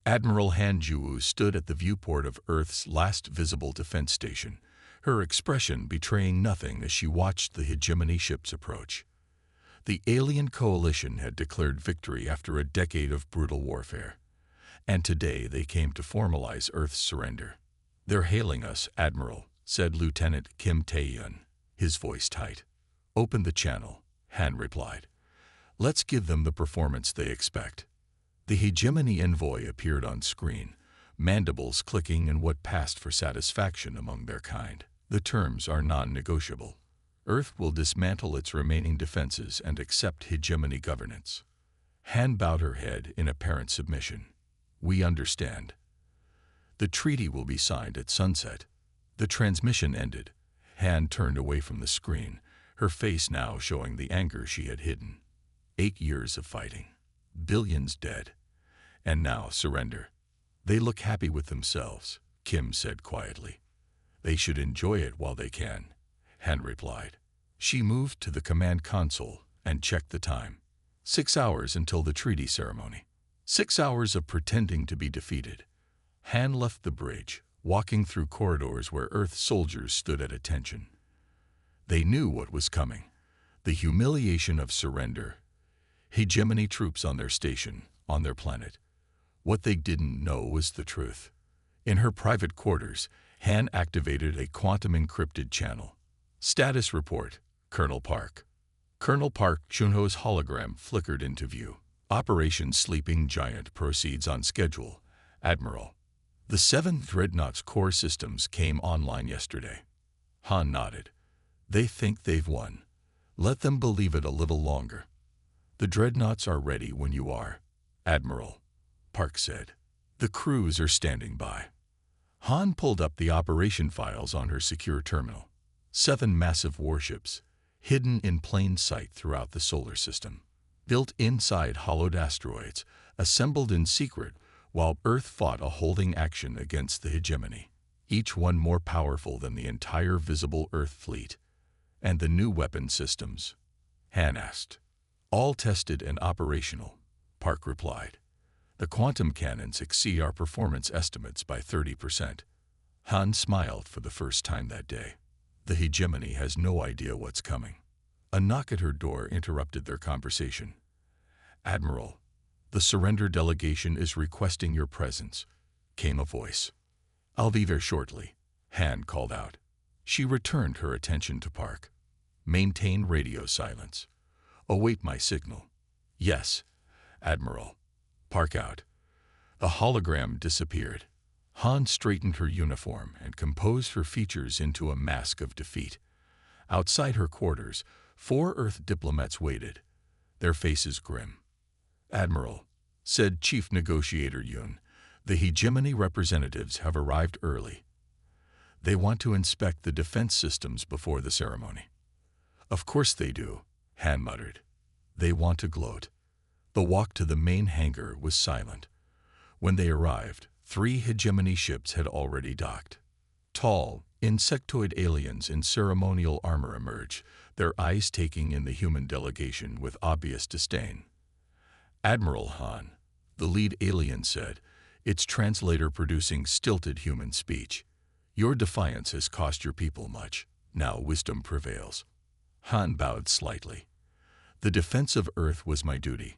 Admiral Han Juwu stood at the viewport of Earth's last visible defense station, her expression betraying nothing as she watched the hegemony ships approach. The alien coalition had declared victory after a decade of brutal warfare, and today they came to formalize Earth's surrender. "They're hailing us, Admiral," said Lieutenant Kim Tae-yun, his voice tight. "Open the channel," Han replied. "Let's give them the performance they expect." The hegemony envoy appeared on screen, mandibles clicking in what passed for satisfaction among their kind. "The terms are non-negotiable. Earth will dismantle its remaining defenses and accept hegemony governance." Han bowed her head in apparent submission. "We understand." The treaty will be signed at sunset. The transmission ended. Han turned away from the screen, her face now showing the anger she had hidden. 8 years of fighting. Billions dead. And now surrender. "They look happy with themselves," Kim said quietly. "They should enjoy it while they can," Han replied. She moved to the command console and checked the time. 6 hours until the treaty ceremony. 6 hours of pretending to be defeated. Han left the bridge, walking through corridors where Earth soldiers stood at attention. They knew what was coming. The humiliation of surrender. Hegemony troops on their station, on their planet. What they didn't know was the truth. In her private quarters, Han activated a quantum-encrypted channel. "Status report, Colonel Park." Colonel Park Chunho's hologram flickered into view. "Operation Sleeping Giant proceeds on schedule, Admiral." The 7 Dreadnoughts core systems came online yesterday. Han nodded. "They think they've won. Let them believe it a little longer." "The Dreadnoughts are ready when you are, Admiral," Park said. "The crews are standing by." Han pulled up the operation files on her secure terminal. 7 massive warships, hidden in plain sight throughout the solar system. Built inside hollowed asteroids, assembled in secret while Earth fought a holding action against the hegemony. Each one more powerful than the entire visible Earth fleet. "And the new weapon systems?" Han asked. "All tested and operational," Park replied. "The quantum cannons exceed our performance estimates by 30%. Han smiled for the first time that day. The hegemony has no idea what's coming. A knock at her door interrupted their conversation. "Admiral, the surrender delegation is requesting your presence," came a voice. "I'll be there shortly," Han called out. She returned her attention to Park. "Maintain radio silence. Await my signal." "Yes, Admiral." Park out. The hologram disappeared. Han straightened her uniform and composed her features into a mask of defeat. Outside her quarters, 4 Earth diplomats waited, their faces grim. "Admiral," said Chief Negotiator Yun, "the hegemony representatives have arrived early. They want to inspect the defense systems before the ceremony." "Of course they do," Han muttered. "They want to gloat." The walk to the main hangar was silent. When they arrived, 3 hegemony ships had already docked. Tall, insectoid aliens in ceremonial armor emerged, their eyes taking in the human delegation with obvious disdain. "Admiral Han," the lead alien said, its translator producing stilted human speech. "Your defiance has cost your people much. Now wisdom prevails." Han bowed slightly. "The defense of Earth was my duty.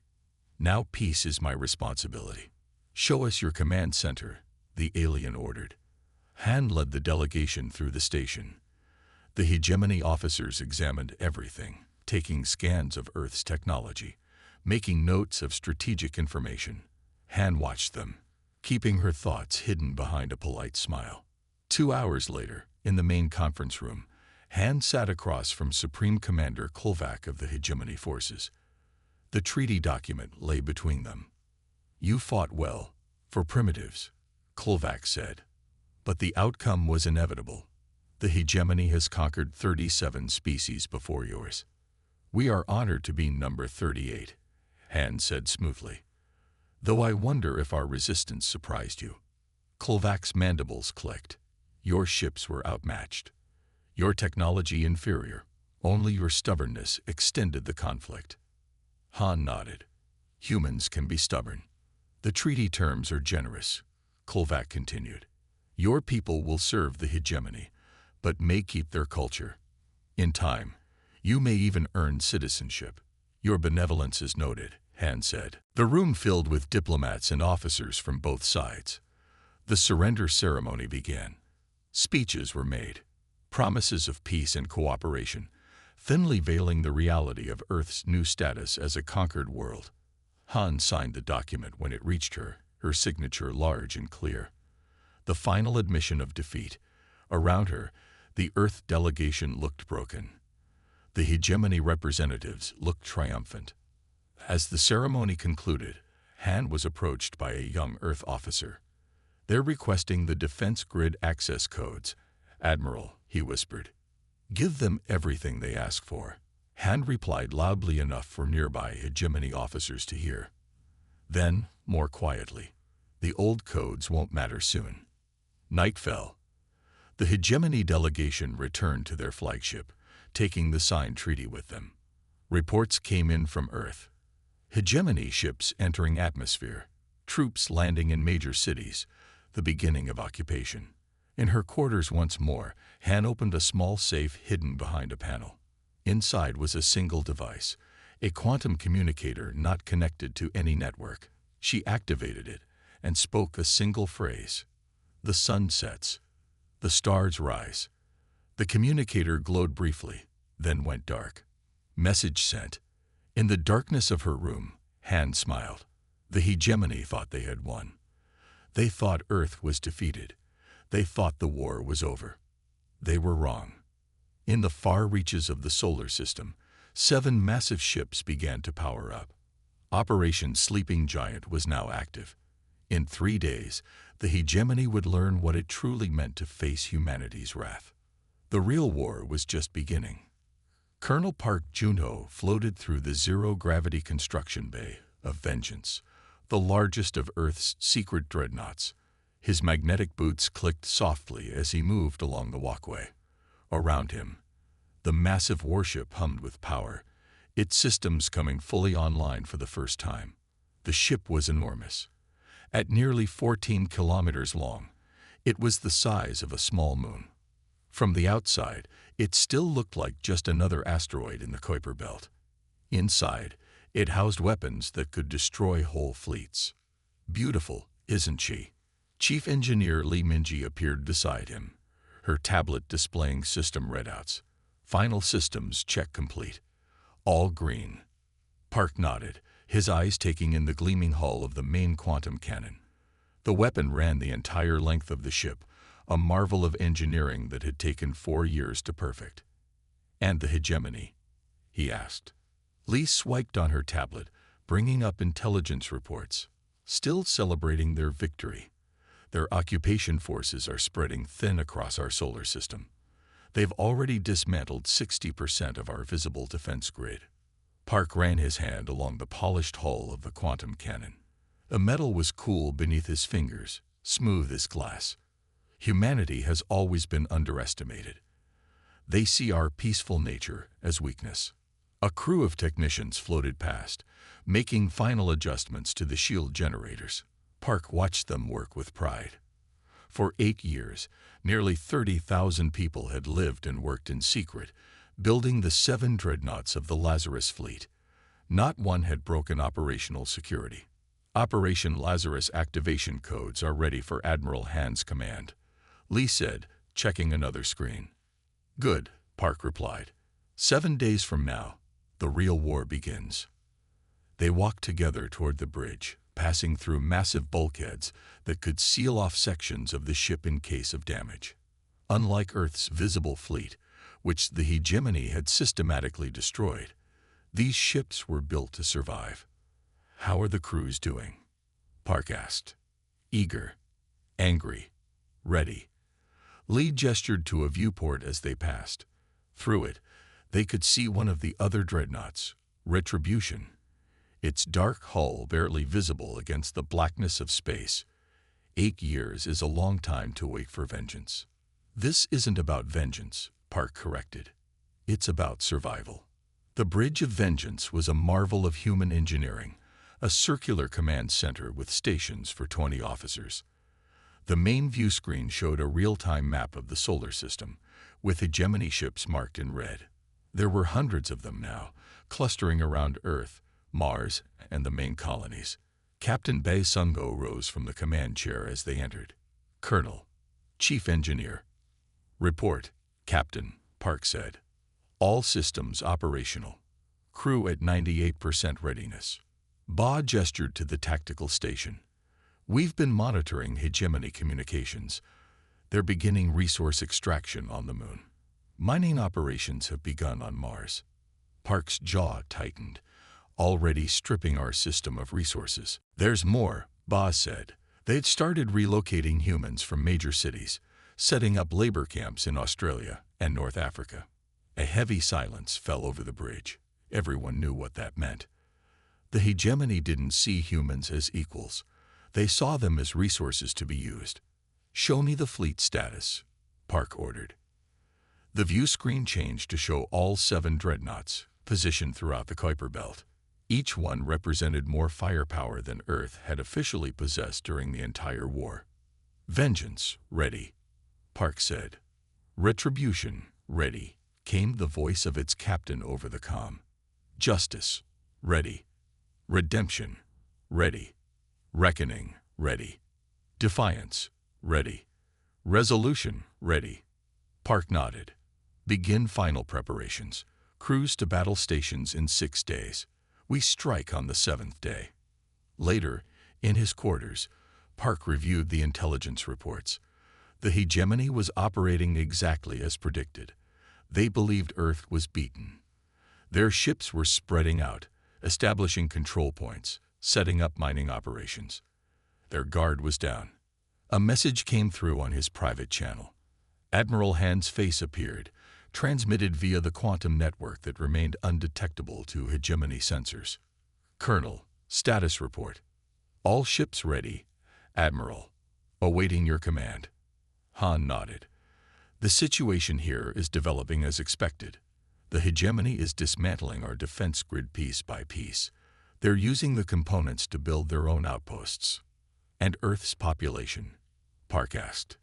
Now peace is my responsibility." "Show us your command center," the alien ordered. Han led the delegation through the station. The hegemony officers examined everything, taking scans of Earth's technology, making notes of strategic information. Han watched them, keeping her thoughts hidden behind a polite smile. 2 hours later, in the main conference room, Han sat across from Supreme Commander Kolvak of the hegemony forces. The treaty document lay between them. "You fought well, for primitives," Kolvak said. "But the outcome was inevitable. The hegemony has conquered 37 species before yours. We are honored to be number 38, Han said smoothly. "Though I wonder if our resistance surprised you." Kolvak's mandibles clicked. "Your ships were outmatched. Your technology inferior. Only your stubbornness extended the conflict." Han nodded. "Humans can be stubborn." The treaty terms are generous, Kolvac continued. Your people will serve the hegemony, but may keep their culture. In time, you may even earn citizenship. Your benevolence is noted, Han said. The room filled with diplomats and officers from both sides. The surrender ceremony began. Speeches were made, promises of peace and cooperation, thinly veiling the reality of Earth's new status as a conquered world. Han signed the document when it reached her, her signature large and clear. The final admission of defeat. Around her, the Earth delegation looked broken. The hegemony representatives looked triumphant. As the ceremony concluded, Han was approached by a young Earth officer. They're requesting the defense grid access codes. Admiral, he whispered. Give them everything they ask for. Han replied loudly enough for nearby hegemony officers to hear. Then, more quietly, the old codes won't matter soon. Night fell. The hegemony delegation returned to their flagship, taking the signed treaty with them. Reports came in from Earth. Hegemony ships entering atmosphere, troops landing in major cities, the beginning of occupation. In her quarters once more, Han opened a small safe hidden behind a panel. Inside was a single device, a quantum communicator not connected to any network. She activated it and spoke a single phrase. The sun sets. The stars rise. The communicator glowed briefly, then went dark. Message sent. In the darkness of her room, Han smiled. The hegemony thought they had won. They thought Earth was defeated. They thought the war was over. They were wrong. In the far reaches of the solar system, 7 massive ships began to power up. Operation Sleeping Giant was now active. In 3 days, the hegemony would learn what it truly meant to face humanity's wrath. The real war was just beginning. Colonel Park Jun-ho floated through the zero-gravity construction bay of Vengeance, the largest of Earth's secret dreadnoughts. His magnetic boots clicked softly as he moved along the walkway. Around him, the massive warship hummed with power, its systems coming fully online for the first time. The ship was enormous. At nearly 14 kilometers long, it was the size of a small moon. From the outside, it still looked like just another asteroid in the Kuiper Belt. Inside, it housed weapons that could destroy whole fleets. Beautiful, isn't she? Chief Engineer Lee Minji appeared beside him, her tablet displaying system readouts. Final systems check complete. All green. Park nodded, his eyes taking in the gleaming hull of the main quantum cannon. The weapon ran the entire length of the ship, a marvel of engineering that had taken 4 years to perfect. And the hegemony? He asked. Lee swiped on her tablet, bringing up intelligence reports. Still celebrating their victory. Their occupation forces are spreading thin across our solar system. They've already dismantled 60% of our visible defense grid. Park ran his hand along the polished hull of the quantum cannon. The metal was cool beneath his fingers, smooth as glass. Humanity has always been underestimated. They see our peaceful nature as weakness. A crew of technicians floated past, making final adjustments to the shield generators. Park watched them work with pride. For 8 years, nearly 30,000 people had lived and worked in secret, building the 7 dreadnoughts of the Lazarus fleet. Not one had broken operational security. Operation Lazarus activation codes are ready for Admiral Han's command, Lee said, checking another screen. Good, Park replied. 7 days from now, the real war begins. They walked together toward the bridge, passing through massive bulkheads that could seal off sections of the ship in case of damage. Unlike Earth's visible fleet, which the hegemony had systematically destroyed, these ships were built to survive. How are the crews doing? Park asked. Eager, angry, ready. Lee gestured to a viewport as they passed. Through it, they could see one of the other dreadnoughts, Retribution, its dark hull barely visible against the blackness of space. 8 years is a long time to wait for vengeance. This isn't about vengeance, Park corrected. It's about survival. The Bridge of Vengeance was a marvel of human engineering, a circular command center with stations for 20 officers. The main view screen showed a real-time map of the solar system, with hegemony ships marked in red. There were hundreds of them now, clustering around Earth, Mars, and the main colonies. Captain Bei Sungo rose from the command chair as they entered. "Colonel, Chief Engineer." "Report, Captain," Park said. "All systems operational. Crew at 98% readiness." Ba gestured to the tactical station. "We've been monitoring hegemony communications. They're beginning resource extraction on the moon. Mining operations have begun on Mars." Park's jaw tightened. "Already stripping our system of resources." "There's more," Ba said. They'd started relocating humans from major cities, setting up labor camps in Australia and North Africa. A heavy silence fell over the bridge. Everyone knew what that meant. The hegemony didn't see humans as equals. They saw them as resources to be used. "Show me the fleet status," Park ordered. The view screen changed to show all 7 dreadnoughts, positioned throughout the Kuiper Belt. Each one represented more firepower than Earth had officially possessed during the entire war. "Vengeance, ready," Park said. "Retribution, ready," came the voice of its captain over the comm. "Justice, ready. Redemption, ready. Reckoning, ready. Defiance, ready. Resolution, ready." Park nodded. "Begin final preparations. Cruise to battle stations in 6 days. We strike on the 7th day." Later, in his quarters, Park reviewed the intelligence reports. The hegemony was operating exactly as predicted. They believed Earth was beaten. Their ships were spreading out, establishing control points, setting up mining operations. Their guard was down. A message came through on his private channel. Admiral Han's face appeared, transmitted via the quantum network that remained undetectable to hegemony sensors. "Colonel, status report. All ships ready. Admiral, awaiting your command." Han nodded. "The situation here is developing as expected. The hegemony is dismantling our defense grid piece by piece. They're using the components to build their own outposts." "And Earth's population?" Park asked.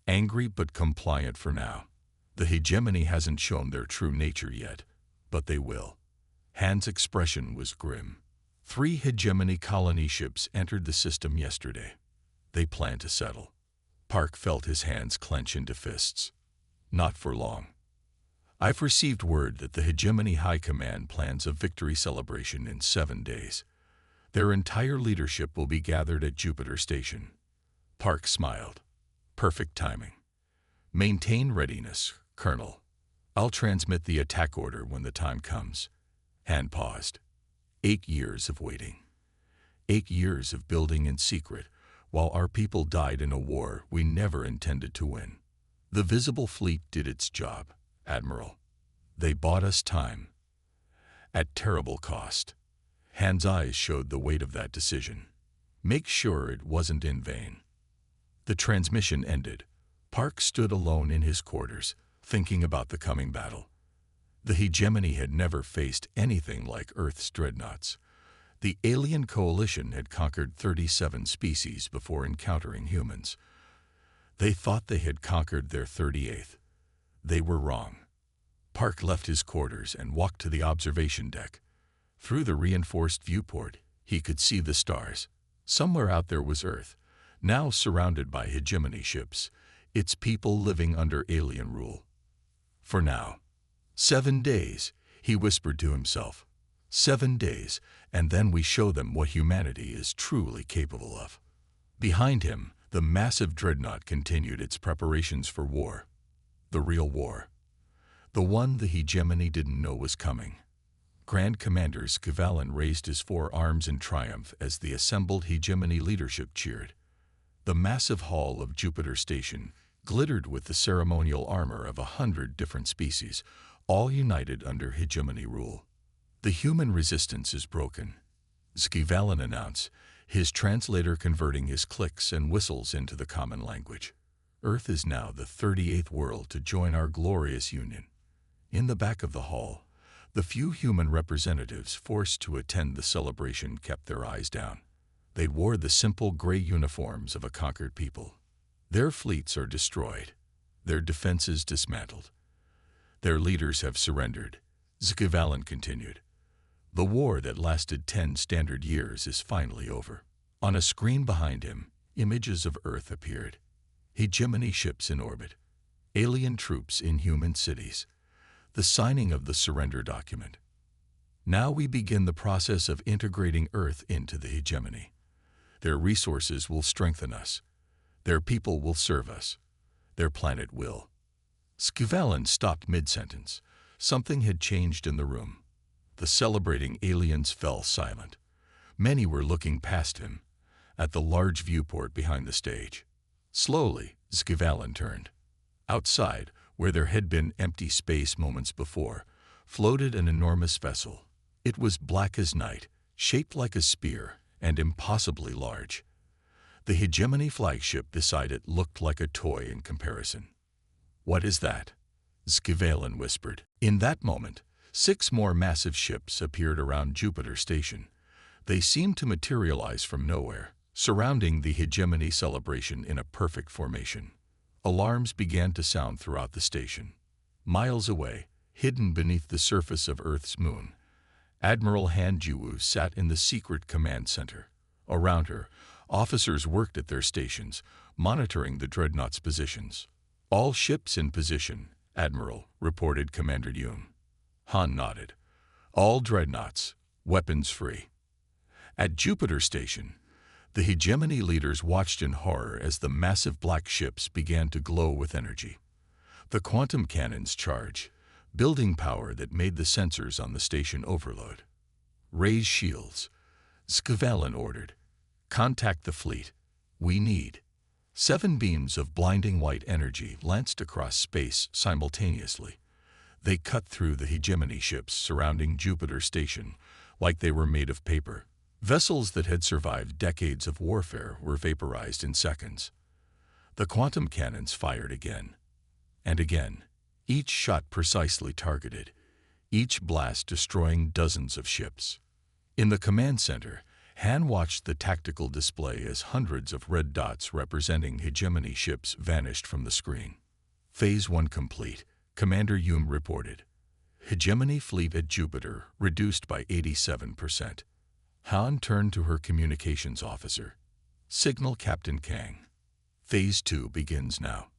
"Angry but compliant for now. The hegemony hasn't shown their true nature yet, but they will." Han's expression was grim. 3 hegemony colony ships entered the system yesterday. They plan to settle. Park felt his hands clench into fists. "Not for long. I've received word that the hegemony high command plans a victory celebration in 7 days. Their entire leadership will be gathered at Jupiter Station." Park smiled. "Perfect timing. Maintain readiness, Colonel. I'll transmit the attack order when the time comes." Han paused. 8 years of waiting. 8 years of building in secret, while our people died in a war we never intended to win. The visible fleet did its job, Admiral. They bought us time. At terrible cost. Han's eyes showed the weight of that decision. Make sure it wasn't in vain. The transmission ended. Park stood alone in his quarters, thinking about the coming battle. The hegemony had never faced anything like Earth's dreadnoughts. The alien coalition had conquered 37 species before encountering humans. They thought they had conquered their 38th. They were wrong. Park left his quarters and walked to the observation deck. Through the reinforced viewport, he could see the stars. Somewhere out there was Earth, now surrounded by hegemony ships, its people living under alien rule. For now. 7 days, he whispered to himself. 7 days, and then we show them what humanity is truly capable of. Behind him, the massive dreadnought continued its preparations for war. The real war. The one the hegemony didn't know was coming. Grand Commander Skivalin raised his 4 arms in triumph as the assembled hegemony leadership cheered. The massive hall of Jupiter Station glittered with the ceremonial armor of 100 different species, all united under hegemony rule. "The human resistance is broken," Skivalin announced, his translator converting his clicks and whistles into the common language. "Earth is now the 38th world to join our glorious union." In the back of the hall, The few human representatives forced to attend the celebration kept their eyes down. They wore the simple gray uniforms of a conquered people. Their fleets are destroyed, their defenses dismantled. Their leaders have surrendered, Skivalin continued. The war that lasted 10 standard years is finally over. On a screen behind him, images of Earth appeared. Hegemony ships in orbit, alien troops in human cities, the signing of the surrender document. Now we begin the process of integrating Earth into the hegemony. Their resources will strengthen us. Their people will serve us. Their planet will. Skivalin stopped mid-sentence. Something had changed in the room. The celebrating aliens fell silent. Many were looking past him, at the large viewport behind the stage. Slowly, Skivalin turned. Outside, where there had been empty space moments before, floated an enormous vessel. It was black as night, shaped like a spear, and impossibly large. The hegemony flagship beside it looked like a toy in comparison. "What is that?" Skivalin whispered. In that moment, 6 more massive ships appeared around Jupiter Station. They seemed to materialize from nowhere, surrounding the hegemony celebration in a perfect formation. Alarms began to sound throughout the station. Miles away, hidden beneath the surface of Earth's moon, Admiral Han Jiwoo sat in the secret command center. Around her, officers worked at their stations, monitoring the Dreadnoughts' positions. "All ships in position, Admiral," reported Commander Yoon. Han nodded. "All Dreadnoughts, weapons free." At Jupiter Station, the hegemony leaders watched in horror as the massive black ships began to glow with energy. The quantum cannons charge, building power that made the sensors on the station overload. "Raise shields," Skivalin ordered. "Contact the fleet. We need." 7 beams of blinding white energy lanced across space simultaneously. They cut through the hegemony ships surrounding Jupiter Station like they were made of paper. Vessels that had survived decades of warfare were vaporized in seconds. The quantum cannons fired again and again, each shot precisely targeted, each blast destroying dozens of ships. In the command center, Han watched the tactical display as hundreds of red dots representing hegemony ships vanished from the screen. Phase 1 complete, Commander Yoon reported. Hegemony fleet at Jupiter reduced by 87%. Han turned to her communications officer. "Signal Captain Kang. Phase 2 begins now."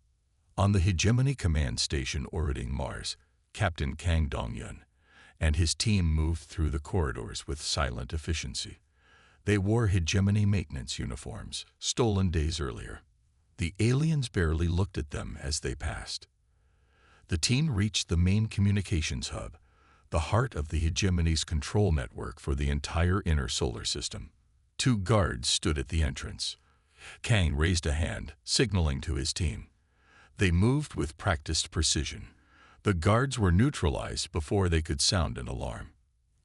On the hegemony command station orbiting Mars, Captain Kang Dongyun and his team moved through the corridors with silent efficiency. They wore hegemony maintenance uniforms, stolen days earlier. The aliens barely looked at them as they passed. The team reached the main communications hub, the heart of the hegemony's control network for the entire inner solar system. 2 guards stood at the entrance. Kang raised a hand, signaling to his team. They moved with practiced precision. The guards were neutralized before they could sound an alarm.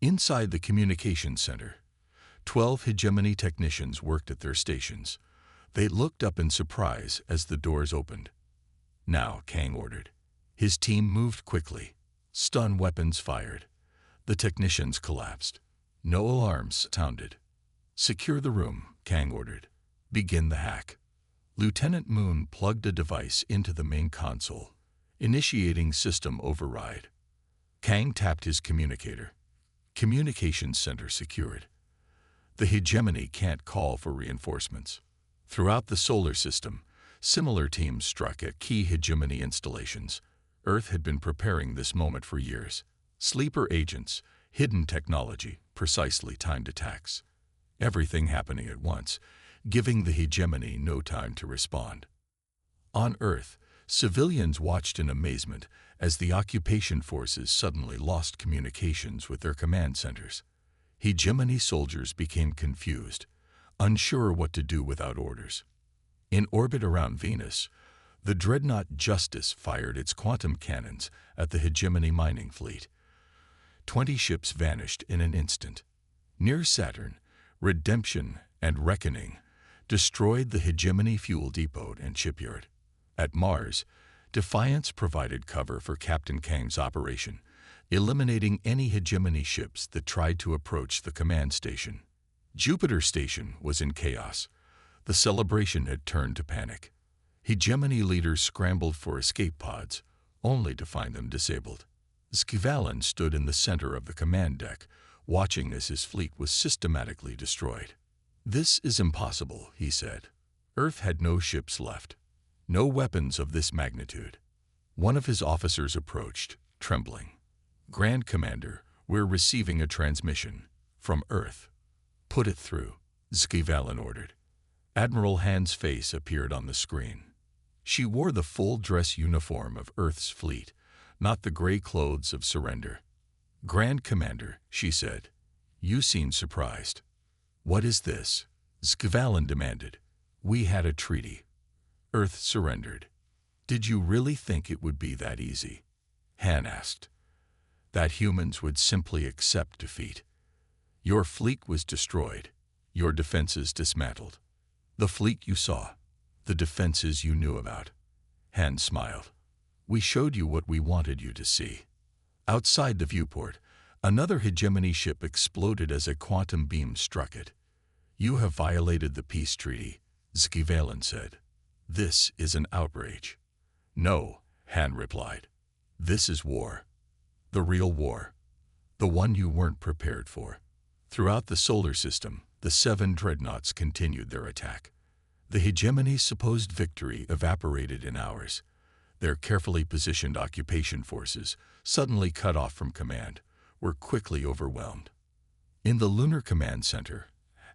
Inside the communications center, 12 hegemony technicians worked at their stations. They looked up in surprise as the doors opened. "Now," Kang ordered. His team moved quickly. Stun weapons fired. The technicians collapsed. No alarms sounded. "Secure the room," Kang ordered. "Begin the hack." Lieutenant Moon plugged a device into the main console, initiating system override. Kang tapped his communicator. Communications center secured. The hegemony can't call for reinforcements. Throughout the solar system, similar teams struck at key hegemony installations. Earth had been preparing this moment for years. Sleeper agents, hidden technology, precisely timed attacks. Everything happening at once, giving the hegemony no time to respond. On Earth, civilians watched in amazement as the occupation forces suddenly lost communications with their command centers. Hegemony soldiers became confused, unsure what to do without orders. In orbit around Venus, the Dreadnought Justice fired its quantum cannons at the hegemony mining fleet. 20 ships vanished in an instant. Near Saturn, Redemption and Reckoning destroyed the hegemony fuel depot and shipyard. At Mars, Defiance provided cover for Captain Kang's operation, eliminating any hegemony ships that tried to approach the command station. Jupiter Station was in chaos. The celebration had turned to panic. Hegemony leaders scrambled for escape pods, only to find them disabled. Skivalin stood in the center of the command deck, watching as his fleet was systematically destroyed. "This is impossible," he said. Earth had no ships left, no weapons of this magnitude. One of his officers approached, trembling. "Grand Commander, we're receiving a transmission from Earth." "Put it through," Skivalin ordered. Admiral Han's face appeared on the screen. She wore the full dress uniform of Earth's fleet, not the gray clothes of surrender. "Grand Commander," she said, "you seem surprised." "What is this?" Skivalin demanded. "We had a treaty." Earth surrendered. "Did you really think it would be that easy?" Han asked. "That humans would simply accept defeat? Your fleet was destroyed, your defenses dismantled. The fleet you saw, the defenses you knew about." Han smiled. "We showed you what we wanted you to see." Outside the viewport, another hegemony ship exploded as a quantum beam struck it. "You have violated the peace treaty," Skivalin said. "This is an outrage." "No," Han replied. "This is war. The real war. The one you weren't prepared for." Throughout the solar system, the 7 Dreadnoughts continued their attack. The hegemony's supposed victory evaporated in hours. Their carefully positioned occupation forces, suddenly cut off from command, were quickly overwhelmed. In the Lunar Command Center,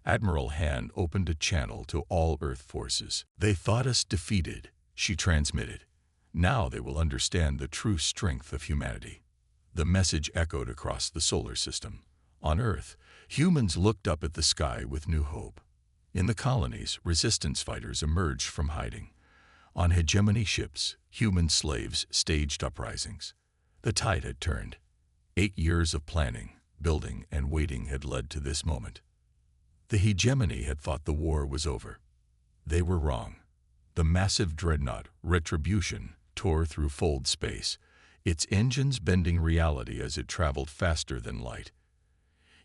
Admiral Han opened a channel to all Earth forces. "They thought us defeated," she transmitted. "Now they will understand the true strength of humanity." The message echoed across the solar system. On Earth, humans looked up at the sky with new hope. In the colonies, resistance fighters emerged from hiding. On hegemony ships, human slaves staged uprisings. The tide had turned. 8 years of planning, building, and waiting had led to this moment. The hegemony had thought the war was over. They were wrong. The massive dreadnought, Retribution, tore through fold space, its engines bending reality as it traveled faster than light.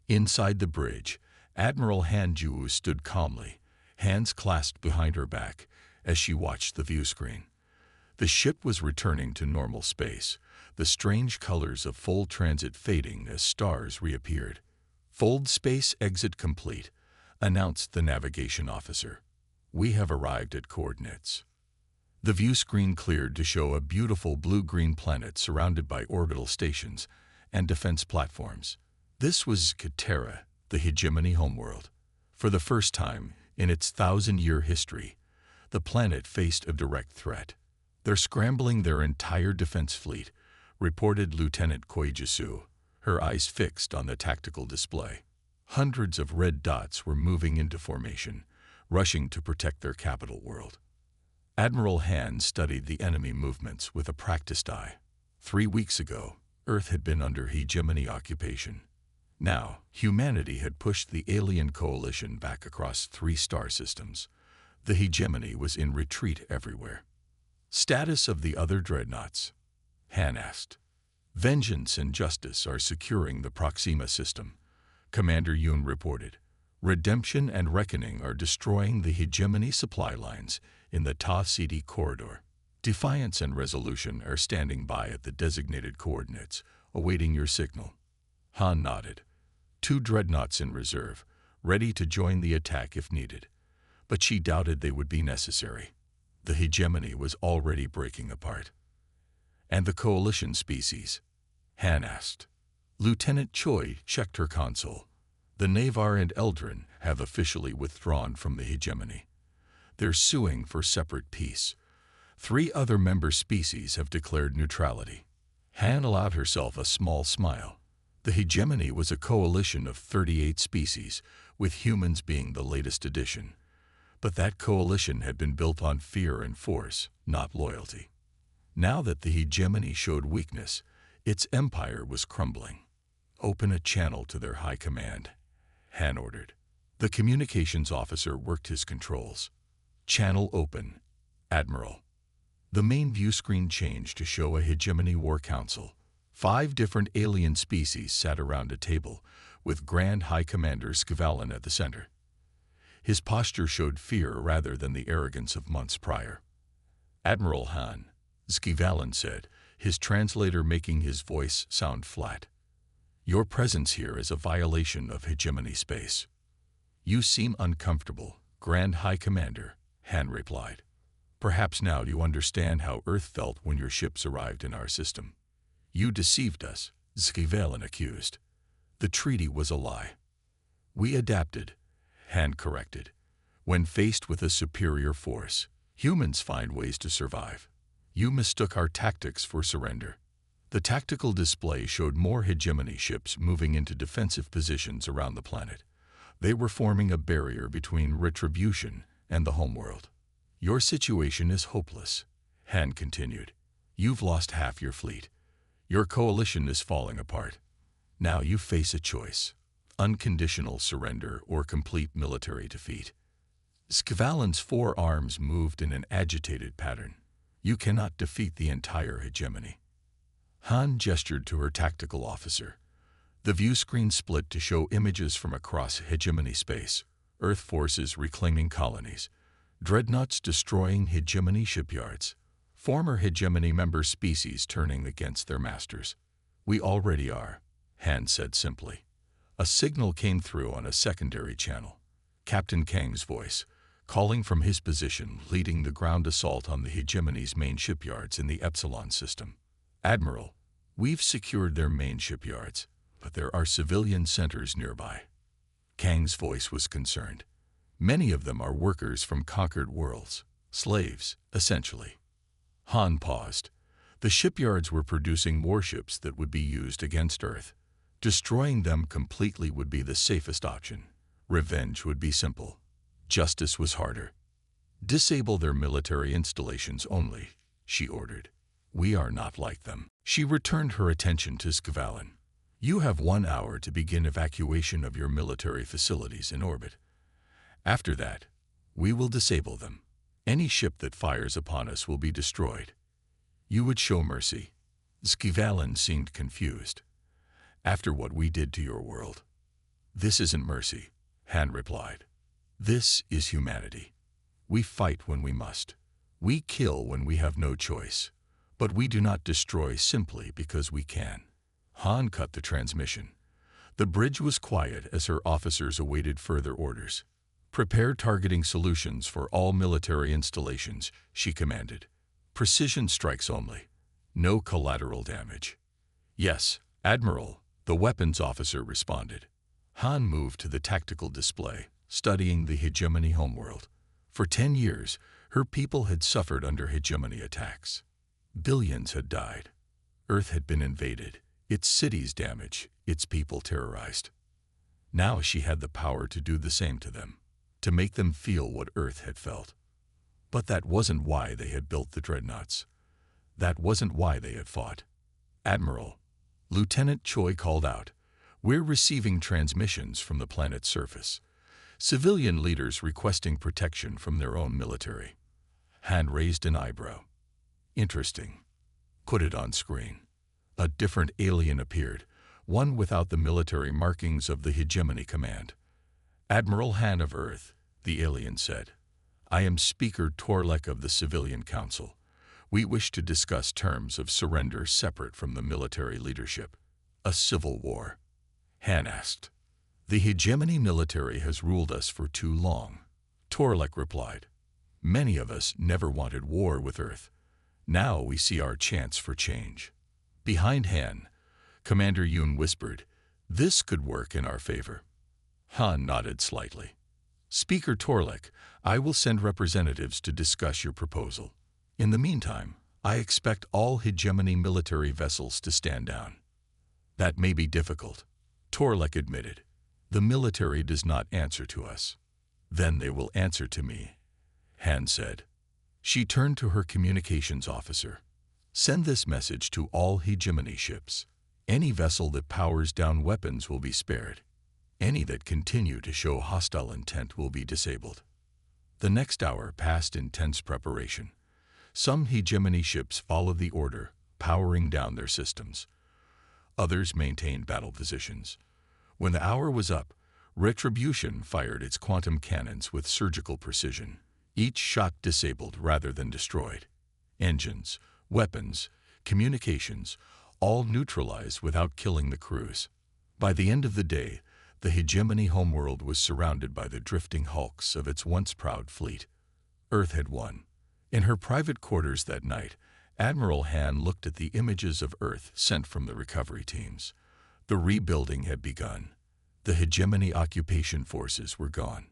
Inside the bridge, Admiral Han Ju stood calmly, hands clasped behind her back, as she watched the view screen. The ship was returning to normal space, the strange colors of fold transit fading as stars reappeared. "Fold space exit complete," announced the navigation officer. "We have arrived at coordinates." The view screen cleared to show a beautiful blue-green planet surrounded by orbital stations and defense platforms. This was Katera, the hegemony homeworld. For the first time in its 1,000-year history, the planet faced a direct threat. "They're scrambling their entire defense fleet," reported Lieutenant Koijisu, her eyes fixed on the tactical display. Hundreds of red dots were moving into formation, rushing to protect their capital world. Admiral Han studied the enemy movements with a practiced eye. 3 weeks ago, Earth had been under hegemony occupation. Now, humanity had pushed the alien coalition back across 3 star systems. The hegemony was in retreat everywhere. "Status of the other dreadnoughts?" Han asked. "Vengeance and Justice are securing the Proxima system," Commander Yoon reported. "Redemption and Reckoning are destroying the hegemony supply lines in the Ta City corridor. Defiance and Resolution are standing by at the designated coordinates, awaiting your signal." Han nodded. 2 dreadnoughts in reserve, ready to join the attack if needed. But she doubted they would be necessary. The hegemony was already breaking apart. "And the coalition species?" Han asked. Lieutenant Choi checked her console. "The Navar and Eldrin have officially withdrawn from the hegemony. They're suing for separate peace. 3 other member species have declared neutrality." Han allowed herself a small smile. The hegemony was a coalition of 38 species, with humans being the latest addition. But that coalition had been built on fear and force, not loyalty. Now that the hegemony showed weakness, its empire was crumbling. "Open a channel to their high command," Han ordered. The communications officer worked his controls. "Channel open, Admiral." The main view screen changed to show a hegemony war council, 5 different alien species sat around a table, with Grand High Commander Skivalin at the center. His posture showed fear rather than the arrogance of months prior. "Admiral Han," Skivalin said, his translator making his voice sound flat. "Your presence here is a violation of hegemony space." "You seem uncomfortable, Grand High Commander," Han replied. "Perhaps now you understand how Earth felt when your ships arrived in our system." "You deceived us," Skivalin accused. "The treaty was a lie." "We adapted," Han corrected. "When faced with a superior force, humans find ways to survive. You mistook our tactics for surrender." The tactical display showed more hegemony ships moving into defensive positions around the planet. They were forming a barrier between retribution and the homeworld. "Your situation is hopeless," Han continued. "You've lost half your fleet. Your coalition is falling apart. Now you face a choice: unconditional surrender or complete military defeat." Skivalin's 4 arms moved in an agitated pattern. "You cannot defeat the entire hegemony." Han gestured to her tactical officer. The view screen split to show images from across hegemony space: Earth forces reclaiming colonies, dreadnoughts destroying hegemony shipyards, former hegemony member species turning against their masters. "We already are," Han said simply. A signal came through on a secondary channel. Captain Kang's voice, calling from his position leading the ground assault on the hegemony's main shipyards in the Epsilon system. "Admiral, we've secured their main shipyards, but there are civilian centers nearby." Kang's voice was concerned. "Many of them are workers from conquered worlds, slaves, essentially." Han paused. The shipyards were producing warships that would be used against Earth. Destroying them completely would be the safest option. Revenge would be simple. Justice was harder. "Disable their military installations only," she ordered. "We are not like them." She returned her attention to Skivalin. "You have 1 hour to begin evacuation of your military facilities in orbit. After that, we will disable them. Any ship that fires upon us will be destroyed." "You would show mercy." Skivalin seemed confused. "After what we did to your world." "This isn't mercy," Han replied. "This is humanity. We fight when we must. We kill when we have no choice. But we do not destroy simply because we can." Han cut the transmission. The bridge was quiet as her officers awaited further orders. "Prepare targeting solutions for all military installations," she commanded. "Precision strikes only. No collateral damage." "Yes, Admiral," the weapons officer responded. Han moved to the tactical display, studying the hegemony homeworld. For 10 years, her people had suffered under hegemony attacks. Billions had died. Earth had been invaded, its cities damaged, its people terrorized. Now she had the power to do the same to them, to make them feel what Earth had felt. But that wasn't why they had built the Dreadnoughts. That wasn't why they had fought. "Admiral," Lieutenant Choi called out, "we're receiving transmissions from the planet's surface. Civilian leaders requesting protection from their own military." Han raised an eyebrow. "Interesting. Put it on screen." A different alien appeared, one without the military markings of the hegemony command. "Admiral Han of Earth," the alien said. "I am Speaker Torlek of the Civilian Council. We wish to discuss terms of surrender separate from the military leadership." "A civil war?" Han asked. "The hegemony military has ruled us for too long," Torlek replied. "Many of us never wanted war with Earth. Now we see our chance for change." Behind Han, Commander Yoon whispered, "This could work in our favor." Han nodded slightly. "Speaker Torlek, I will send representatives to discuss your proposal. In the meantime, I expect all hegemony military vessels to stand down." "That may be difficult," Torlek admitted. "The military does not answer to us." "Then they will answer to me," Han said. She turned to her communications officer. "Send this message to all hegemony ships. Any vessel that powers down weapons will be spared. Any that continue to show hostile intent will be disabled." The next hour passed in tense preparation. Some hegemony ships followed the order, powering down their systems. Others maintained battle positions. When the hour was up, Retribution fired its quantum cannons with surgical precision. Each shot disabled rather than destroyed. Engines, weapons, communications, all neutralized without killing the crews. By the end of the day, the hegemony homeworld was surrounded by the drifting hulks of its once proud fleet. Earth had won. In her private quarters that night, Admiral Han looked at the images of Earth sent from the recovery teams. The rebuilding had begun. The hegemony occupation forces were gone.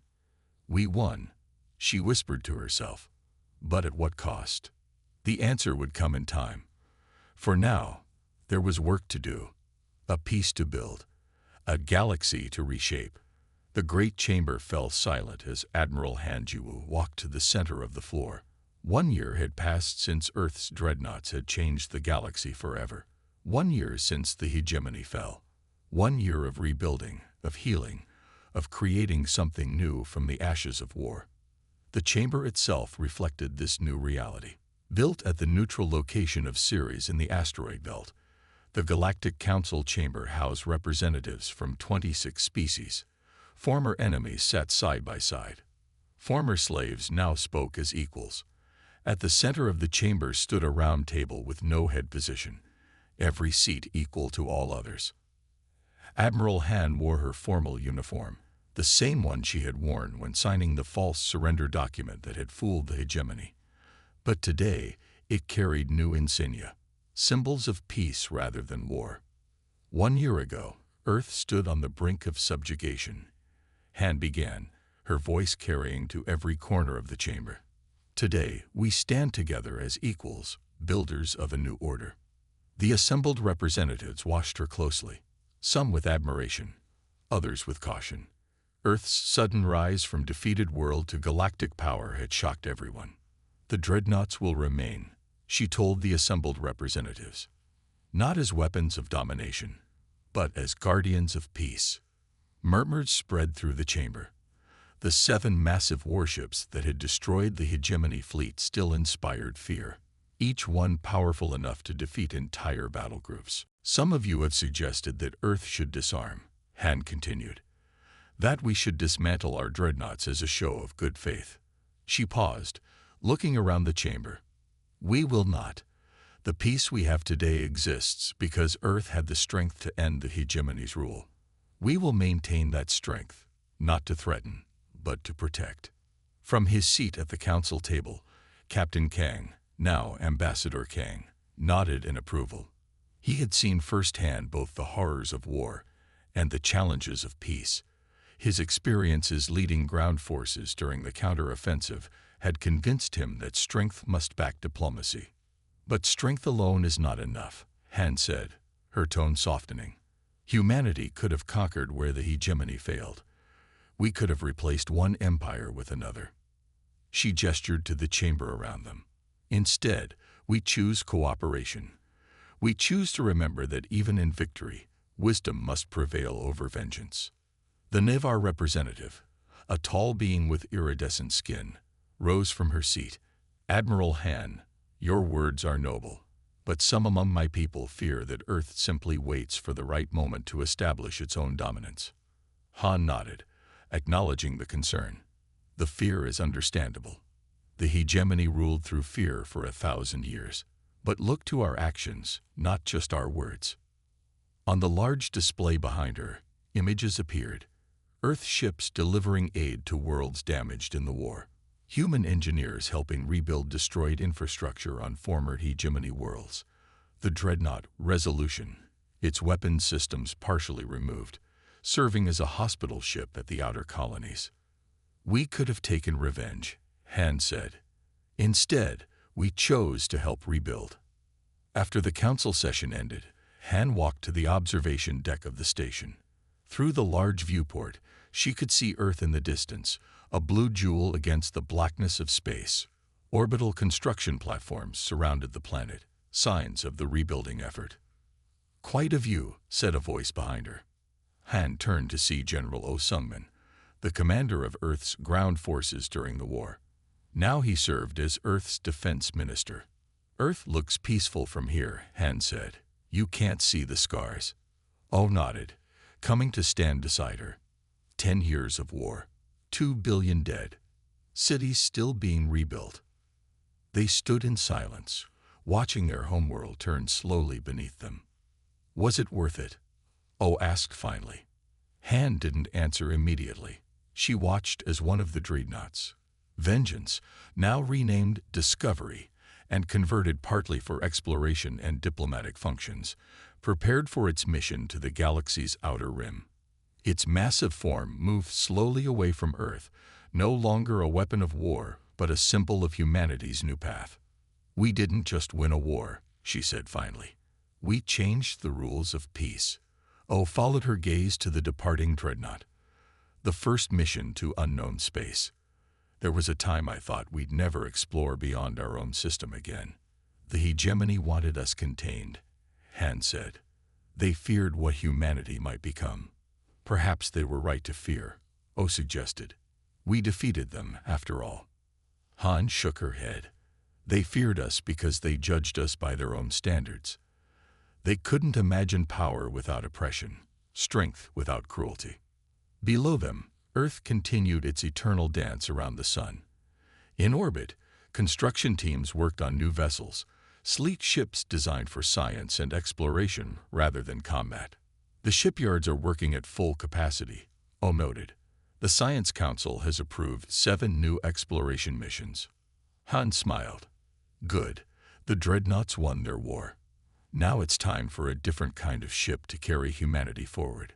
We won, she whispered to herself. But at what cost? The answer would come in time. For now, there was work to do, a peace to build, a galaxy to reshape. The great chamber fell silent as Admiral Hanjiwu walked to the center of the floor. 1 year had passed since Earth's dreadnoughts had changed the galaxy forever. 1 year since the hegemony fell. 1 year of rebuilding, of healing, of creating something new from the ashes of war. The chamber itself reflected this new reality. Built at the neutral location of Ceres in the asteroid belt, the Galactic Council chamber housed representatives from 26 species. Former enemies sat side by side. Former slaves now spoke as equals. At the center of the chamber stood a round table with no head position, every seat equal to all others. Admiral Han wore her formal uniform, the same one she had worn when signing the false surrender document that had fooled the hegemony. But today, it carried new insignia, symbols of peace rather than war. 1 year ago, Earth stood on the brink of subjugation. Han began, her voice carrying to every corner of the chamber. Today, we stand together as equals, builders of a new order. The assembled representatives watched her closely, some with admiration, others with caution. Earth's sudden rise from defeated world to galactic power had shocked everyone. The dreadnoughts will remain, she told the assembled representatives, not as weapons of domination, but as guardians of peace. Murmurs spread through the chamber. The 7 massive warships that had destroyed the hegemony fleet still inspired fear, each one powerful enough to defeat entire battle groups. Some of you have suggested that Earth should disarm, Han continued, that we should dismantle our dreadnoughts as a show of good faith. She paused, looking around the chamber. We will not. The peace we have today exists because Earth had the strength to end the hegemony's rule. We will maintain that strength, not to threaten, but to protect. From his seat at the council table, Captain Kang, now Ambassador Kang, nodded in approval. He had seen firsthand both the horrors of war and the challenges of peace. His experiences leading ground forces during the counter-offensive had convinced him that strength must back diplomacy. But strength alone is not enough, Han said, her tone softening. Humanity could have conquered where the hegemony failed. We could have replaced one empire with another. She gestured to the chamber around them. Instead, we choose cooperation. We choose to remember that even in victory, wisdom must prevail over vengeance. The Nevar representative, a tall being with iridescent skin, rose from her seat. Admiral Han, your words are noble, but some among my people fear that Earth simply waits for the right moment to establish its own dominance. Han nodded, acknowledging the concern. The fear is understandable. The hegemony ruled through fear for 1,000 years. But look to our actions, not just our words. On the large display behind her, images appeared. Earth ships delivering aid to worlds damaged in the war. Human engineers helping rebuild destroyed infrastructure on former hegemony worlds. The dreadnought Resolution, its weapons systems partially removed, serving as a hospital ship at the outer colonies. We could have taken revenge, Han said. Instead, we chose to help rebuild. After the council session ended, Han walked to the observation deck of the station. Through the large viewport, she could see Earth in the distance, a blue jewel against the blackness of space. Orbital construction platforms surrounded the planet, signs of the rebuilding effort. Quite a view, said a voice behind her. Han turned to see General Oh Sungmin, the commander of Earth's ground forces during the war. Now he served as Earth's defense minister. Earth looks peaceful from here, Han said. You can't see the scars. O nodded, coming to stand beside her. 10 years of war. 2 billion dead. Cities still being rebuilt. They stood in silence, watching their homeworld turn slowly beneath them. Was it worth it? O asked finally. Han didn't answer immediately. She watched as one of the Dreadnoughts, Vengeance, now renamed Discovery and converted partly for exploration and diplomatic functions, prepared for its mission to the galaxy's outer rim. Its massive form moved slowly away from Earth, no longer a weapon of war, but a symbol of humanity's new path. We didn't just win a war, she said finally. We changed the rules of peace. O followed her gaze to the departing Dreadnought. The first mission to unknown space. There was a time I thought we'd never explore beyond our own system again. The hegemony wanted us contained, Han said. They feared what humanity might become. Perhaps they were right to fear, O suggested. We defeated them, after all. Han shook her head. They feared us because they judged us by their own standards. They couldn't imagine power without oppression, strength without cruelty. Below them, Earth continued its eternal dance around the sun. In orbit, construction teams worked on new vessels, sleek ships designed for science and exploration rather than combat. The shipyards are working at full capacity, O noted. The Science Council has approved 7 new exploration missions. Han smiled. Good. The Dreadnoughts won their war. Now it's time for a different kind of ship to carry humanity forward.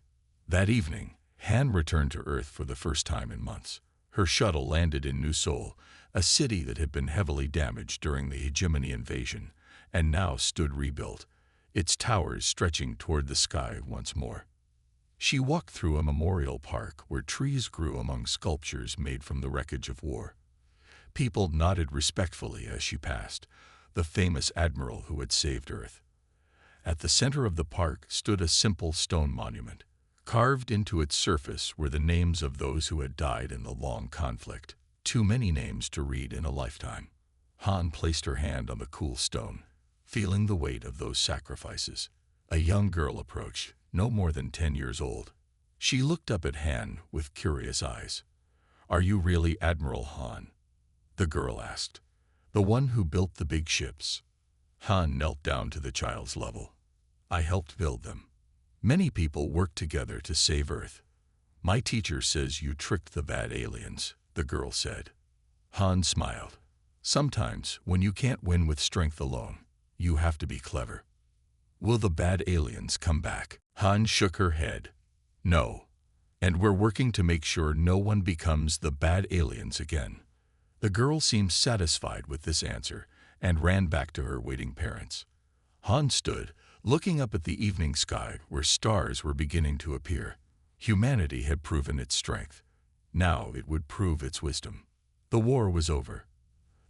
That evening, Han returned to Earth for the first time in months. Her shuttle landed in New Seoul, a city that had been heavily damaged during the hegemony invasion, and now stood rebuilt, its towers stretching toward the sky once more. She walked through a memorial park where trees grew among sculptures made from the wreckage of war. People nodded respectfully as she passed, the famous admiral who had saved Earth. At the center of the park stood a simple stone monument. Carved into its surface were the names of those who had died in the long conflict, too many names to read in a lifetime. Han placed her hand on the cool stone, feeling the weight of those sacrifices. A young girl approached, no more than 10 years old. She looked up at Han with curious eyes. Are you really Admiral Han? The girl asked. The one who built the big ships. Han knelt down to the child's level. I helped build them. Many people worked together to save Earth. My teacher says you tricked the bad aliens, the girl said. Han smiled. Sometimes, when you can't win with strength alone, you have to be clever. Will the bad aliens come back? Han shook her head. No. And we're working to make sure no one becomes the bad aliens again. The girl seemed satisfied with this answer and ran back to her waiting parents. Han stood, looking up at the evening sky where stars were beginning to appear. Humanity had proven its strength. Now it would prove its wisdom. The war was over.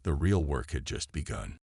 The real work had just begun.